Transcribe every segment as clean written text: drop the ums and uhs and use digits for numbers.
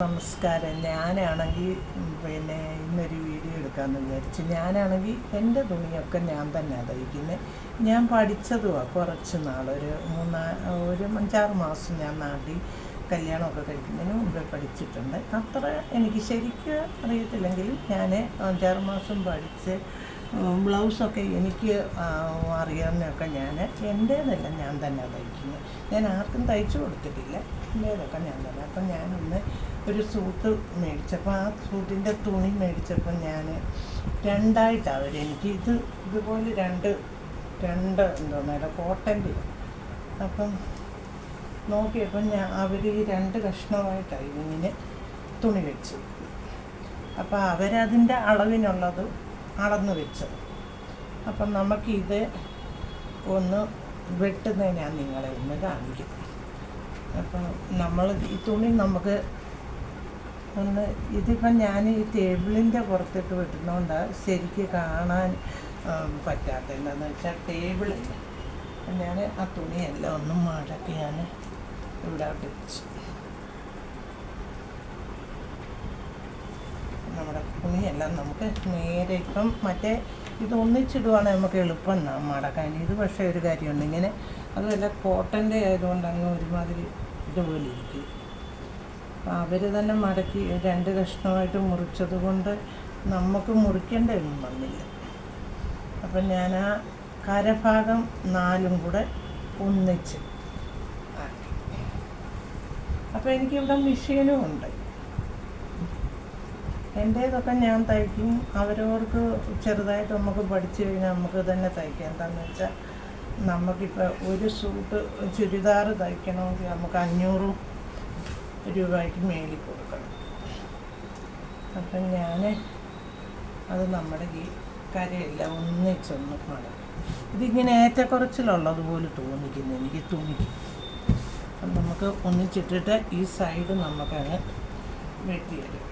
നമസ്കാരം. ഞാനാണെങ്കിൽ ഇന്നൊരു വീഡിയോ എടുക്കാമെന്ന് വിചാരിച്ചു. ഞാനാണെങ്കിൽ എൻ്റെ തുണിയൊക്കെ ഞാൻ തന്നെ തയ്ക്കുന്നത്. ഞാൻ പഠിച്ചതുമാണ് കുറച്ച് നാൾ, ഒരു 5-6 മാസം ഞാൻ നാട്ടിൽ കല്യാണമൊക്കെ കഴിക്കുന്നതിന് മുമ്പേ പഠിച്ചിട്ടുണ്ട്. അത്ര എനിക്ക് ശരിക്കും അറിയത്തില്ലെങ്കിലും ഞാൻ 5-6 മാസം പഠിച്ച് ബ്ലൗസൊക്കെ എനിക്ക് അറിയാവുന്നതൊക്കെ എൻ്റേതെല്ലാം ഞാൻ തന്നെ തയ്ക്കുന്നത്. ഞാൻ ആർക്കും തയ്ച്ചു കൊടുത്തിട്ടില്ല, എൻ്റേതൊക്കെ ഞാൻ തന്നെ. അപ്പം ഞാനൊന്ന് ഒരു സൂട്ട് മേടിച്ചപ്പോൾ ആ സൂട്ടിൻ്റെ തുണി മേടിച്ചപ്പോൾ ഞാൻ രണ്ടായിട്ടാണ് അവരെനിക്ക് ഇതുപോലെ രണ്ട് എന്തോന്നല്ല കോട്ടൻ്റെ. അപ്പം നോക്കിയപ്പോൾ അവർ ഈ 2 കഷ്ണമായിട്ടാണ് ഇതിങ്ങനെ തുണി വെച്ച്. അപ്പോൾ അവരതിൻ്റെ അളവിനുള്ളത് അളന്ന് വെച്ചത്. അപ്പം നമുക്കിത് ഒന്ന് വെട്ടുന്നത് ഞാൻ നിങ്ങളെ ഒന്ന് കാണിക്കും. അപ്പം നമ്മൾ ഈ തുണി നമുക്ക് ഒന്ന് ഇതിപ്പം ഞാൻ ഈ ടേബിളിൻ്റെ പുറത്തിട്ട് വെട്ടുന്നതുകൊണ്ടാണ് ശരിക്ക് കാണാൻ പറ്റാത്ത. എന്താണെന്ന് വെച്ചാൽ ടേബിളില്ല. അപ്പം ഞാൻ ആ തുണിയെല്ലാം ഒന്ന് മടക്കി ഞാൻ ഇവിടെ വെച്ചു. നമ്മുടെ തുണിയെല്ലാം നമുക്ക് നേരെ ഇപ്പം മറ്റേ ഇത് ഒന്നിച്ചിടുവാണെങ്കിൽ നമുക്ക് എളുപ്പം മടക്കാൻ. ഇത് പക്ഷേ ഒരു കാര്യമുണ്ട്, ഇങ്ങനെ അതുമല്ല കോട്ടൻ്റെ ആയതുകൊണ്ട് അങ്ങ് ഒരുമാതിരി ഇതുപോലെ ഇരിക്കും. അപ്പം അവർ തന്നെ മടക്കി 2 കഷ്ണമായിട്ട് മുറിച്ചത് കൊണ്ട് നമുക്ക് മുറിക്കേണ്ടതൊന്നും വന്നില്ല. അപ്പം ഞാൻ ആ കരഭാഗം 4 കൂടെ ഒന്നിച്ച് ആക്കി. അപ്പോൾ എനിക്കിവിടെ മെഷീനും ഉണ്ട്. എൻ്റേതൊക്കെ ഞാൻ തയ്ക്കും. അവരവർക്ക് ചെറുതായിട്ട് നമുക്ക് പഠിച്ചു കഴിഞ്ഞാൽ നമുക്ക് തന്നെ തയ്ക്കാം. എന്താണെന്ന് വെച്ചാൽ നമുക്കിപ്പോൾ ഒരു സൂട്ട് ചുരിദാർ തയ്ക്കണമെങ്കിൽ നമുക്ക് 500 രൂപയ്ക്ക് മേലിൽ കൊടുക്കണം. അപ്പം ഞാൻ അത് നമ്മുടെ ഈ കരയെല്ലാം ഒന്നിച്ചൊന്ന് മടക്കും. ഇതിങ്ങനെ ഏറ്റക്കുറച്ചിലുള്ളതുപോലെ തോന്നിക്കുന്നു എനിക്ക് തുണിക്ക്. അപ്പം നമുക്ക് ഒന്നിച്ചിട്ടിട്ട് ഈ സൈഡ് നമുക്കങ്ങ് വെട്ടിയെടുക്കും.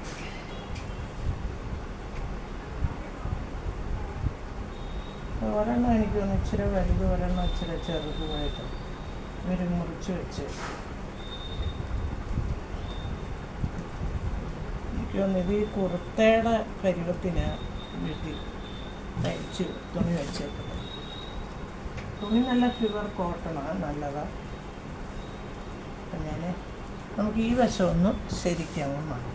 ഒരെണ്ണം എനിക്ക് തോന്നുന്നു ഇച്ചിരി വലുത്, ഒരെണ്ണം ഇച്ചിരി ചെറുതുമായിട്ട് ഇവർ മുറിച്ച് വെച്ച്. എനിക്ക് തോന്നുന്നു ഇത് ഈ കുർത്തയുടെ പരുവത്തിന് വീട്ടിൽ തയ്ച്ച് തുണി വെച്ചേക്കുന്നത്. തുണി നല്ല പ്യുവർ കോട്ടണാണ്, നല്ലതാണ്. അപ്പം നമുക്ക് ഈ വശം ഒന്ന് ശരിക്കും മാറും.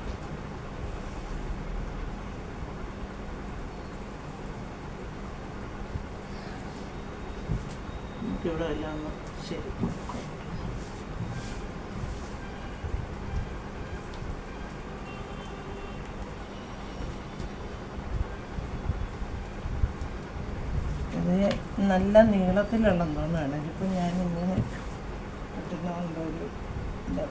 ഇവിടെ എല്ലാം ഒന്ന് ശരി. ഇത് നല്ല നീളത്തിലുള്ളതെന്ന് തോന്നുകയാണ്. ഇതിപ്പോൾ ഞാനിങ്ങനെ കിട്ടുന്നതുകൊണ്ടൊരു ഇത്.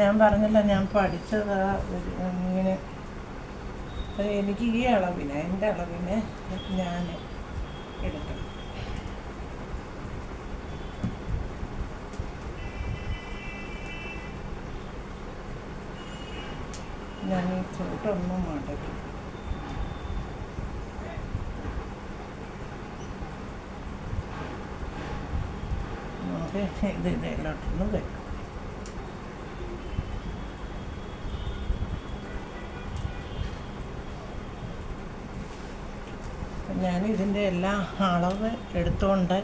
ഞാൻ പറഞ്ഞല്ലോ, ഞാൻ പഠിച്ചത് ഇങ്ങനെ എനിക്ക് ഈ അളവിന്, എൻ്റെ അളവിന് ഞാൻ എടുക്കണം. ഞാൻ ഈ ചൂട്ടൊന്നും മടക്കി നമുക്ക് ഇതിലോട്ടൊന്ന് വെക്കും. ഞാൻ ഇതിൻ്റെ എല്ലാ അളവ് എടുത്തുകൊണ്ട്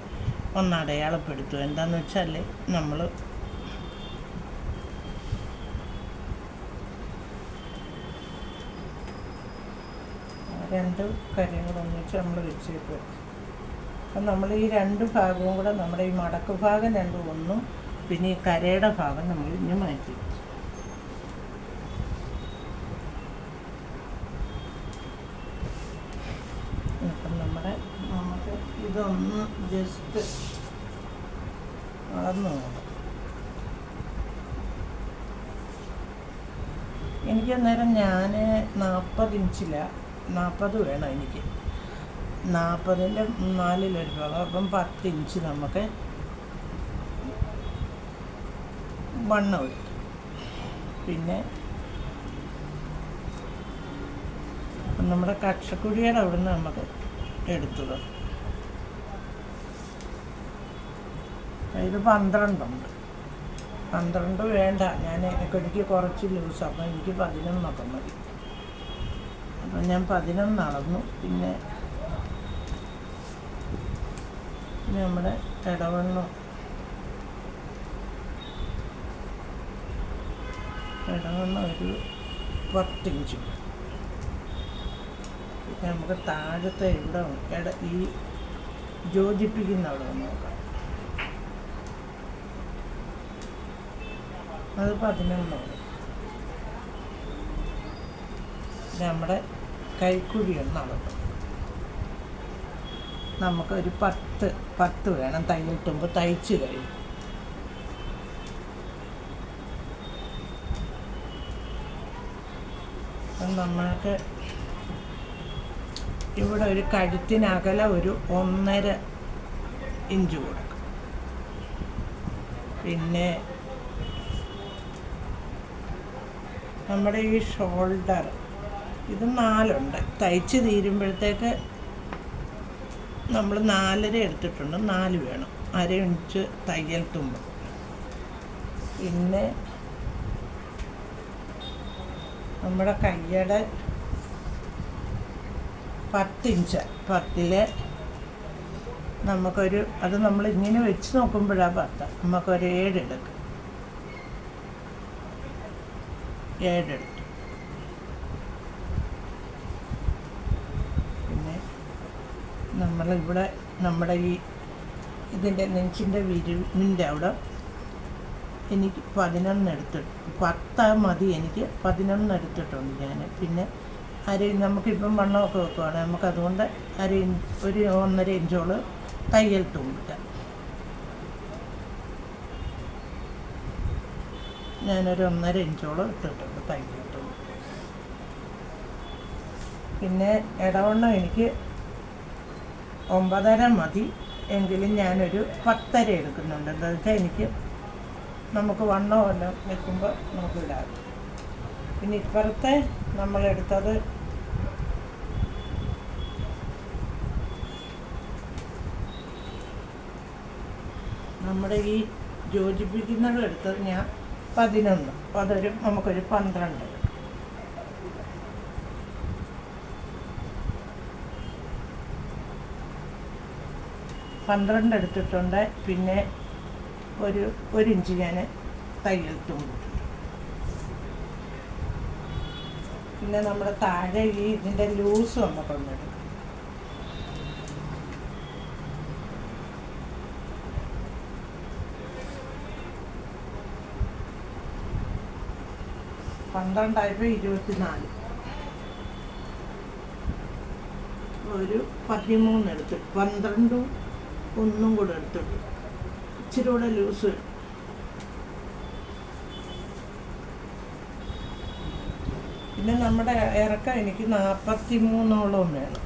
ഒന്ന് അടയാളപ്പെടുത്തും. എന്താണെന്ന് വെച്ചാൽ നമ്മൾ രണ്ട് കാര്യങ്ങൾ ഒന്നിച്ച് നമ്മൾ വെച്ചേക്കും. അപ്പം നമ്മൾ ഈ 2 ഭാഗവും കൂടെ നമ്മുടെ ഈ മടക്ക് ഭാഗം 2 ഒന്നും, പിന്നെ ഈ കരയുടെ ഭാഗം നമ്മൾ ഇനി മാറ്റി. അപ്പം നമുക്ക് ഇതൊന്ന് ജസ്റ്റ് വളർന്നു നോക്കാം. എനിക്ക് അന്നേരം ഞാൻ 40 ഇഞ്ചിലാണ്, 40 വേണം എനിക്ക്. 40ൻ്റെ 4-1 ഭാഗം, അപ്പം 10 ഇഞ്ച് നമുക്ക് വണ്ണം എടുക്കും. പിന്നെ നമ്മുടെ കക്ഷക്കുഴിയുടെ അവിടെ നിന്ന് നമുക്ക് എടുത്തത്. ഇത് 12 ഉണ്ട്. 12 വേണ്ട, എനിക്ക് കുറച്ച് ലൂസ്, അപ്പം എനിക്ക് 11 മതി. അപ്പം ഞാൻ 11 അളന്നു. പിന്നെ നമ്മുടെ ഇടവണ്ണം ഒരു 10 ഇഞ്ച്. പിന്നെ നമുക്ക് താഴത്തെ ഇവിടെ ഈ യോജിപ്പിക്കുന്ന അവിടെ നോക്കാം. അത് 11. നമ്മുടെ കൈക്കുഴി ഒന്ന് അളന്നു. നമുക്കൊരു 10 വേണം. തയ്യൽ തുമ്പ് തയ്ച്ച് കഴിയും. നമ്മൾക്ക് ഇവിടെ ഒരു കഴുത്തിനകല ഒരു 1.5 ഇഞ്ച് കൊടുക്കും. പിന്നെ നമ്മുടെ ഈ ഷോൾഡർ ഇത് 4 ഉണ്ട്. തയ്ച്ച് തീരുമ്പോഴത്തേക്ക് നമ്മൾ 4.5 എടുത്തിട്ടുണ്ട്. 4 വേണം. 1/2 ഇഞ്ച് തയ്യൽ തുമ്പ്. പിന്നെ നമ്മുടെ കയ്യുടെ 10 ഇഞ്ച്. 10-ൽ നമുക്കൊരു, അത് നമ്മളിങ്ങനെ വെച്ച് നോക്കുമ്പോഴാണ് 10. നമുക്കൊരു 7 എടുക്കും. 7 എടുത്തു. പിന്നെ നമ്മളിവിടെ നമ്മുടെ ഇതിൻ്റെ നെഞ്ചിൻ്റെ വിരിവിൻ്റെ അവിടെ എനിക്ക് 11 എടുത്തിട്ട് 10 മതി. എനിക്ക് 11 എടുത്തിട്ടുണ്ട് ഞാൻ. പിന്നെ നമുക്കിപ്പം വണ്ണമൊക്കെ വെക്കുവാണ്. നമുക്കതുകൊണ്ട് ഒരു 1.5 ഇഞ്ചോളം തയ്യൽ തുമ്പില്ല. ഞാനൊരു 1.5 ഇഞ്ചോളം ഇട്ടിട്ടുണ്ട് തയ്യൽ തുമ്പ്. പിന്നെ ഇടവണ്ണം എനിക്ക് 9.5 മതി. എങ്കിലും ഞാനൊരു 10.5 എടുക്കുന്നുണ്ട്. എന്താ വെച്ചാൽ എനിക്ക് നമുക്ക് വണ്ണമെല്ലാം വെക്കുമ്പോൾ നമുക്ക് ഇടാം. പിന്നെ ഇപ്പുറത്തെ നമ്മളെടുത്തത് നമ്മുടെ ഈ യോജിപ്പിക്കുന്നത് എടുത്തത് ഞാൻ 11. അതൊരു നമുക്കൊരു 12. 12 എടുത്തിട്ടുണ്ട്. പിന്നെ ഒരു ഇഞ്ച് ഞാൻ തയ്യൽ തുമ്പിട്ടുണ്ട്. പിന്നെ നമ്മുടെ താഴെ ഇതിൻ്റെ ലൂസ് നമുക്കൊന്നെടുക്കും. പന്ത്രണ്ടായപ്പോൾ 24. ഒരു 13 എടുത്ത് 12 ഒന്നും കൂടെ എടുത്തിട്ടു. ഇച്ചിരി കൂടെ ലൂസ്. പിന്നെ നമ്മുടെ ഇറക്കം എനിക്ക് 43 വേണം.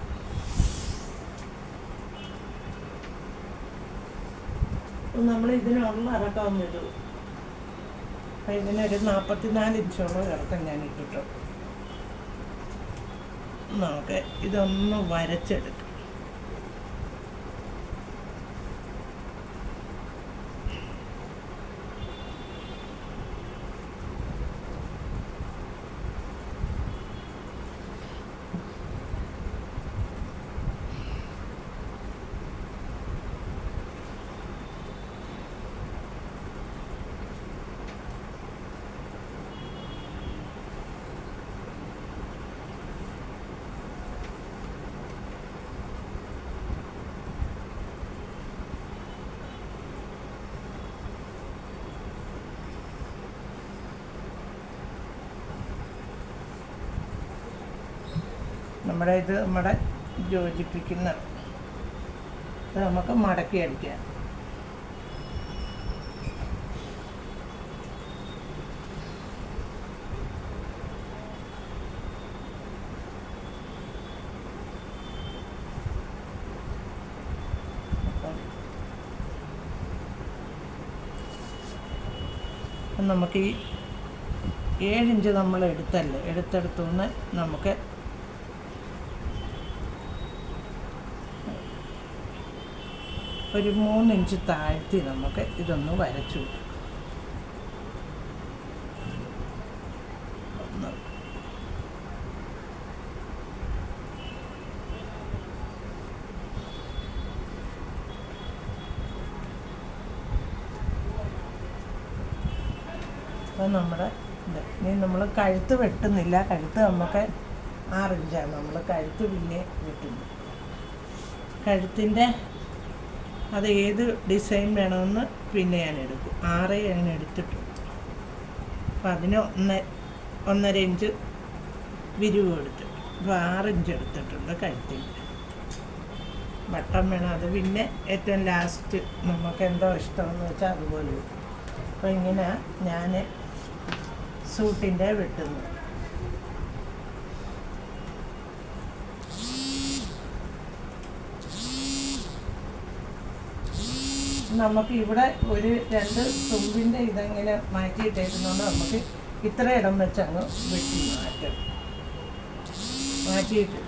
നമ്മൾ ഇതിനുള്ള ഇറക്കം ഇടും. അപ്പം ഇതിനൊരു 44 ഇഞ്ചോളം ഇറക്കം ഞാൻ ഇട്ടിട്ടു. നമുക്ക് ഇതൊന്ന് വരച്ചെടുക്കാം. നമ്മുടെ യോജിപ്പിക്കുന്ന ഇത് നമുക്ക് മടക്കി അടിക്കാം. നമുക്ക് ഈ 7 ഇഞ്ച് നമ്മൾ എടുത്തെടുത്തുനിന്ന് നമുക്ക് ഒരു 3 ഇഞ്ച് താഴ്ത്തി നമുക്ക് ഇതൊന്ന് വരച്ചു ഒന്ന്. അപ്പോൾ നമ്മുടെ ഇനി നമ്മൾ കഴുത്ത് വെട്ടുന്നില്ല. കഴുത്ത് നമുക്ക് 6 ഇഞ്ചാണ് നമ്മൾ കഴുത്ത് പിന്നെ വെട്ടുന്നത്. കഴുത്തിൻ്റെ അത് ഏത് ഡിസൈൻ വേണമെന്ന് പിന്നെ ഞാൻ എടുക്കും. 6 ഞാൻ എടുത്തിട്ടുണ്ട്. അപ്പോൾ അതിന് 1.5 ഇഞ്ച് വിരിവ് എടുത്തിട്ടുണ്ട്. അപ്പോൾ 6 ഇഞ്ച് എടുത്തിട്ടുണ്ട് കഴുത്തിൻ്റെ. വട്ടം വേണം. അത് പിന്നെ ഏറ്റവും ലാസ്റ്റ് നമുക്ക് എന്തോ ഇഷ്ടമെന്ന് വെച്ചാൽ അതുപോലെ. അപ്പോൾ ഇങ്ങനെ ഞാൻ സൂട്ടിൻ്റെ വെട്ടുന്നത്. നമുക്ക് ഇവിടെ ഒരു 2 തുമ്പിൻ്റെ ഇതെങ്ങനെ മാറ്റിയിട്ടേക്കുന്നതുകൊണ്ട് നമുക്ക് ഇത്ര ഇടം വെച്ച് അങ്ങ് വെട്ടി മാറ്റിയിട്ട്